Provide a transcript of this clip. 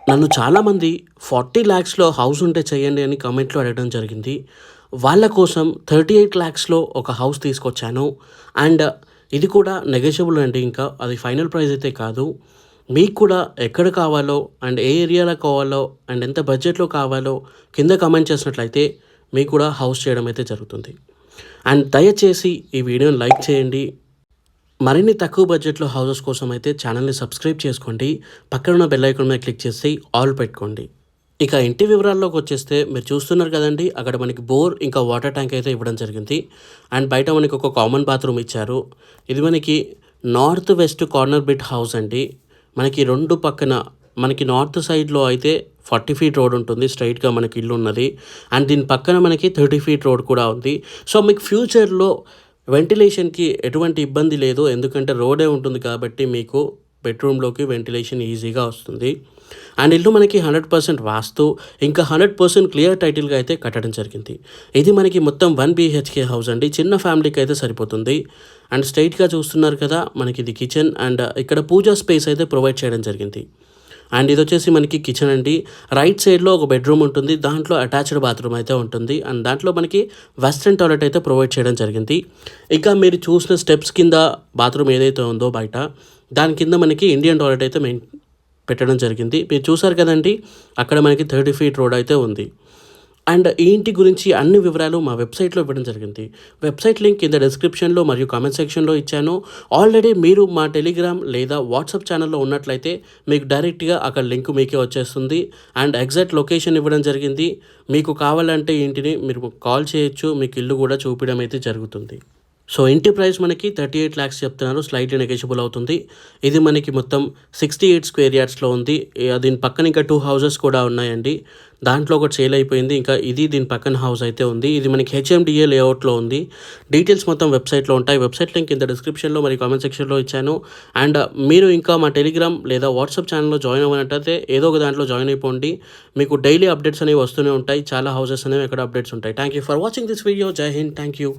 నన్ను చాలామంది 40 లాక్స్‌లో హౌస్ ఉంటే చేయండి అని కామెంట్‌లో అడగడం జరిగింది. వాళ్ళ కోసం 38 లాక్స్‌లో ఒక హౌస్ తీసుకొచ్చాను. అండ్ ఇది కూడా నెగోషియబుల్ అండి ఇంకా. అది ఫైనల్ ప్రైస్ అయితే కాదు. మీకు కూడా ఎక్కడ కావాలో అండ్ ఏ ఏరియాలో కావాలో అండ్ ఎంత బడ్జెట్‌లో కావాలో కింద కామెంట్ చేసినట్లయితే మీకు కూడా హౌస్ చేయడం అయితే జరుగుతుంది. అండ్ దయచేసి ఈ వీడియోని లైక్ చేయండి. మరిన్ని తక్కువ బడ్జెట్‌లో హౌసెస్ కోసం అయితే ఛానల్‌ని సబ్స్క్రైబ్ చేసుకోండి. పక్కనున్న బెల్ ఐకాన్ మీద క్లిక్ చేసి ఆల్ పెట్టుకోండి. ఇక ఇంటి వివరాల్లోకొచ్చేస్తే మీరు చూస్తున్నారు కదండీ! అక్కడ మనకి బోర్ ఇంకా వాటర్ ట్యాంక్ అయితే ఇవ్వడం జరిగింది. అండ్ బయట మనకి ఒక కామన్ బాత్రూమ్ ఇచ్చారు. ఇది మనకి north west corner bit house అండి. మనకి 2 పక్కన మనకి నార్త్ సైడ్‌లో అయితే 40 ఫీట్ రోడ్ ఉంటుంది. స్ట్రెయిట్‌గా మనకి ఇల్లు ఉన్నది. అండ్ దీని పక్కన మనకి 30 ఫీట్ రోడ్ కూడా ఉంది. సో మీకు ఫ్యూచర్‌లో వెంటిలేషన్‌కి ఎటువంటి ఇబ్బంది లేదు. ఎందుకంటే రోడే ఉంటుంది కాబట్టి మీకు బెడ్‌రూమ్‌లోకి వెంటిలేషన్ ఈజీగా వస్తుంది. అండ్ ఇల్లు మనకి 100% వాస్తు ఇంకా 100% క్లియర్ టైటిల్‌గా అయితే కట్టడం జరిగింది. ఇది మనకి మొత్తం 1 బీహెచ్‌కే హౌస్ అండి. చిన్న ఫ్యామిలీకి అయితే సరిపోతుంది. అండ్ స్ట్రెయిట్‌గా చూస్తున్నారు కదా! మనకి ఇది కిచెన్ అండ్ ఇక్కడ పూజా స్పేస్ అయితే ప్రొవైడ్ చేయడం జరిగింది. అండ్ ఇదొచ్చేసి మనకి కిచెన్ అండి. రైట్ సైడ్‌లో ఒక బెడ్‌రూమ్ ఉంటుంది. దాంట్లో అటాచ్డ్ బాత్రూమ్ అయితే ఉంటుంది. అండ్ దాంట్లో మనకి వెస్టర్న్ టాయిలెట్ అయితే ప్రొవైడ్ చేయడం జరిగింది. ఇక మీరు చూసిన స్టెప్స్ కింద బాత్రూమ్ ఏదైతే ఉందో బయట, దాని కింద మనకి ఇండియన్ టాయిలెట్ అయితే పెట్టడం జరిగింది. మీరు చూసారు కదండీ! అక్కడ మనకి 30 ఫీట్ రోడ్ అయితే ఉంది. అండ్ ఈ ఇంటి గురించి అన్ని వివరాలు మా వెబ్‌సైట్‌లో ఇవ్వడం జరిగింది. వెబ్‌సైట్ లింక్ కింద డిస్క్రిప్షన్‌లో మరియు కామెంట్ సెక్షన్‌లో ఇచ్చాను. ఆల్రెడీ మీరు మా టెలిగ్రామ్ లేదా వాట్సాప్ ఛానెల్‌లో ఉన్నట్లయితే మీకు డైరెక్ట్‌గా అక్కడ లింక్ మీకే వచ్చేస్తుంది. అండ్ ఎగ్జాక్ట్ లొకేషన్ ఇవ్వడం జరిగింది. మీకు కావాలంటే ఈ ఇంటిని మీరు కాల్ చేయొచ్చు. మీకు ఇల్లు కూడా చూపియడం అయితే జరుగుతుంది. సో ఇంటి ప్రైస్ మనకి 38 లాక్స్ చెప్తున్నారు. స్లైట్‌లీ నెగోషియబుల్ అవుతుంది. ఇది మనకి మొత్తం 68 స్క్వేర్ యార్డ్స్‌లో ఉంది. దీని పక్కన ఇంకా 2 హౌసెస్ కూడా ఉన్నాయండి. దాంట్లో ఒకటి సేల్ అయిపోయింది. ఇంకా ఇది దీని పక్కన హౌస్ అయితే ఉంది. ఇది మనకి హెచ్ఎండిఏ లేఅవుట్‌లో ఉంది. డీటెయిల్స్ మొత్తం వెబ్‌సైట్‌లో ఉంటాయి. వెబ్‌సైట్ లింక్ కింద డిస్క్రిప్షన్‌లో మరియు కామెంట్ సెక్షన్‌లో ఇచ్చాను. అండ్ మీరు ఇంకా మా టెలిగ్రామ్ లేదా వాట్సాప్ ఛానెల్‌లో జాయిన్ అవ్వనట్టయితే ఏదో ఒక దాంట్లో జాయిన్ అయిపోండి. మీకు డైలీ అప్డేట్స్ అనేవి వస్తూనే ఉంటాయి. చాలా హౌసెస్ అనేవి అక్కడ అప్డేట్స్ ఉంటాయి. Thank you for watching this video. జై హింద్. Thank you.